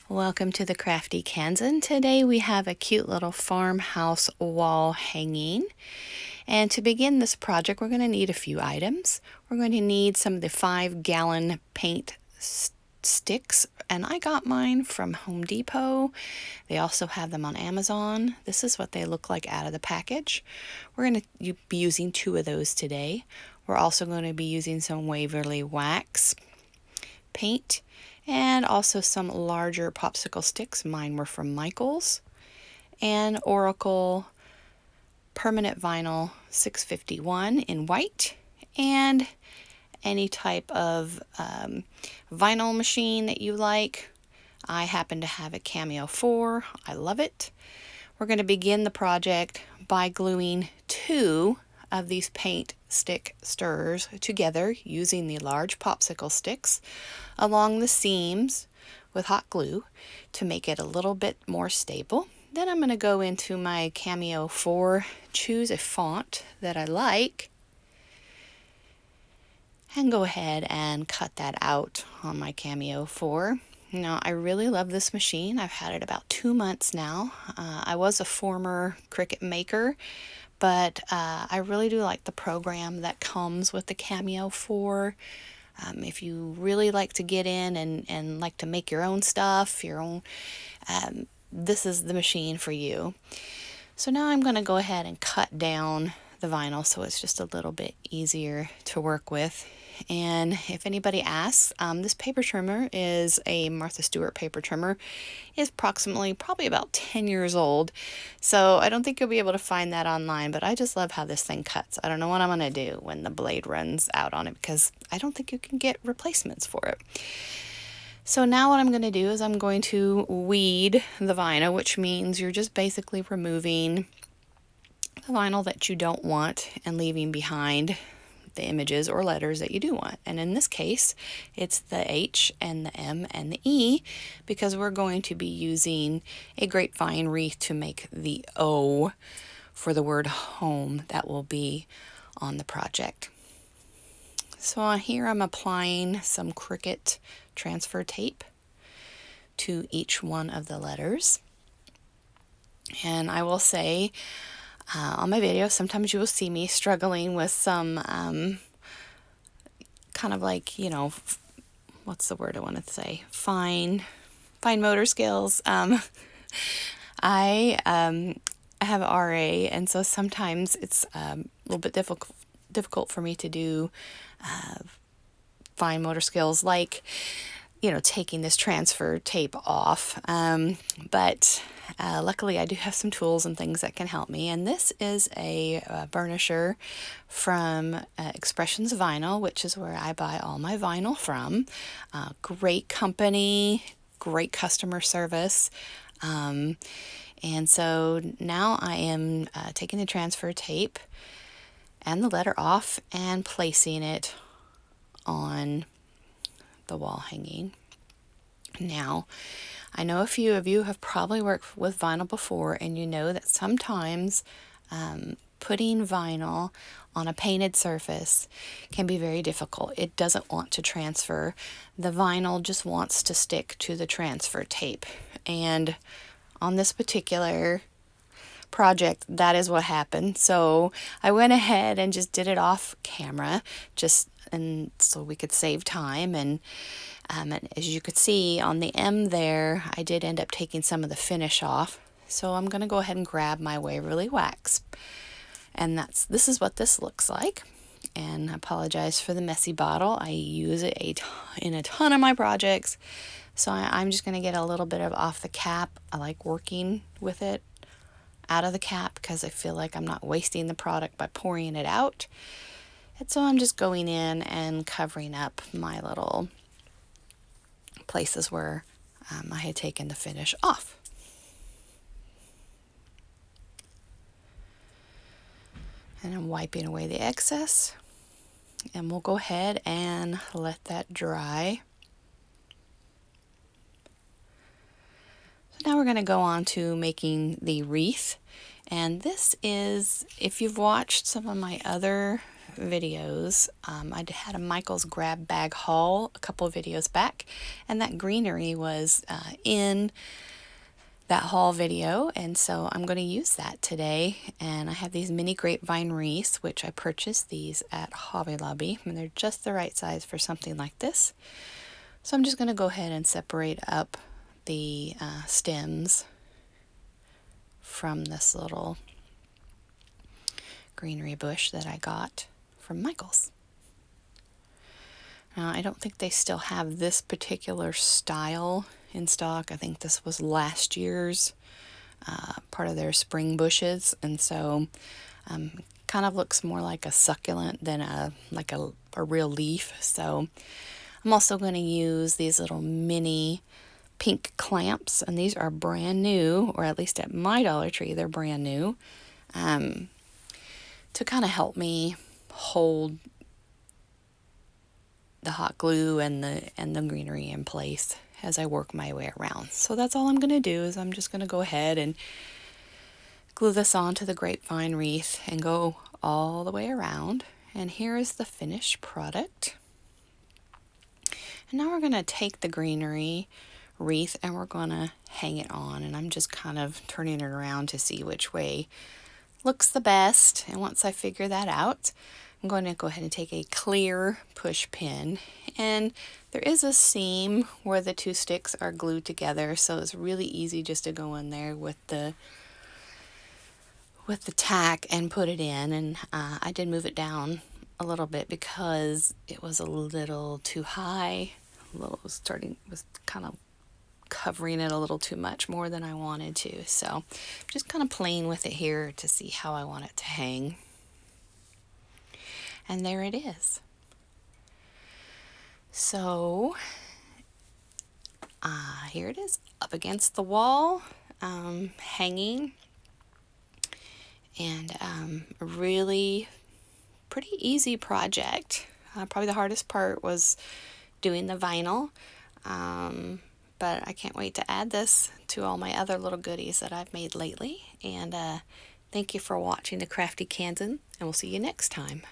Welcome to the Crafty Kansan. Today we have a cute little farmhouse wall hanging. And to begin this project, we're going to need a few items. We're going to need some of the 5-gallon paint sticks, and I got mine from Home Depot. They also have them on Amazon. This is what they look like out of the package. We're going to be using 2 of those today. We're also going to be using some Waverly wax paint and also some larger popsicle sticks. Mine were from Michael's, and Oracle permanent vinyl 651 in white, and any type of vinyl machine that you like. I happen to have a Cameo 4. I love it. We're going to begin the project by gluing 2 of these paint stick stirrers together using the large popsicle sticks along the seams with hot glue to make it a little bit more stable. Then I'm going to go into my Cameo 4, choose a font that I like, and go ahead and cut that out on my Cameo 4. Now, I really love this machine. I've had it about 2 months now. I was a former Cricut maker, but I really do like the program that comes with the Cameo 4. If you really like to get in and like to make your own stuff, this is the machine for you. So now I'm going to go ahead and cut down the vinyl so it's just a little bit easier to work with. And if anybody asks, this paper trimmer is a Martha Stewart paper trimmer. It's probably about 10 years old, so I don't think you'll be able to find that online, but I just love how this thing cuts. I don't know what I'm going to do when the blade runs out on it, because I don't think you can get replacements for it. So now what I'm going to do is I'm going to weed the vinyl, which means you're just basically removing the vinyl that you don't want and leaving behind the images or letters that you do want. And in this case, it's the H and the M and the E, because we're going to be using a grapevine wreath to make the O for the word home that will be on the project. So here I'm applying some Cricut transfer tape to each one of the letters. And I will say, on my video, sometimes you will see me struggling with some kind of like, what's the word I want to say? Fine motor skills. I have RA, and so sometimes it's a little bit difficult for me to do fine motor skills, like taking this transfer tape off. But luckily I do have some tools and things that can help me. And this is a burnisher from Expressions Vinyl, which is where I buy all my vinyl from. Great company, great customer service. And so now I am taking the transfer tape and the letter off and placing it on the wall hanging. Now, I know a few of you have probably worked with vinyl before, and you know that sometimes putting vinyl on a painted surface can be very difficult. It doesn't want to transfer. The vinyl just wants to stick to the transfer tape. And on this particular project, that is what happened. So I went ahead and just did it off camera, and so we could save time. And as you could see on the M there, I did end up taking some of the finish off. So I'm going to go ahead and grab my Waverly wax, and this is what this looks like. And I apologize for the messy bottle. I use it in a ton of my projects, so I'm just going to get a little bit of off the cap. I like working with it out of the cap because I feel like I'm not wasting the product by pouring it out. And so I'm just going in and covering up my little places where I had taken the finish off. And I'm wiping away the excess, and we'll go ahead and let that dry. So now we're going to go on to making the wreath. And this is, if you've watched some of my other videos. I had a Michael's grab bag haul a couple of videos back, and that greenery was in that haul video, and so I'm going to use that today. And I have these mini grapevine wreaths, which I purchased these at Hobby Lobby, and they're just the right size for something like this. So I'm just going to go ahead and separate up the stems from this little greenery bush that I got from Michael's. Now, I don't think they still have this particular style in stock. I think this was last year's part of their spring bushes, and so kind of looks more like a succulent than a real leaf. So I'm also going to use these little mini pink clamps, and these are brand new, or at least at my Dollar Tree they're brand new, to kind of help me hold the hot glue and the greenery in place as I work my way around. So that's all I'm going to do, is I'm just going to go ahead and glue this onto the grapevine wreath and go all the way around. And here is the finished product. And now we're going to take the greenery wreath and we're going to hang it on, and I'm just kind of turning it around to see which way looks the best. And once I figure that out, I'm going to go ahead and take a clear push pin, and there is a seam where the two sticks are glued together, so it's really easy just to go in there with the tack and put it in. And I did move it down a little bit because it was a little too high. Was kind of covering it a little too much, more than I wanted to. So just kind of playing with it here to see how I want it to hang. And there it is. So here it is up against the wall, hanging, and a really pretty easy project. Probably the hardest part was doing the vinyl, but I can't wait to add this to all my other little goodies that I've made lately. And thank you for watching the Crafty Kansan, and we'll see you next time.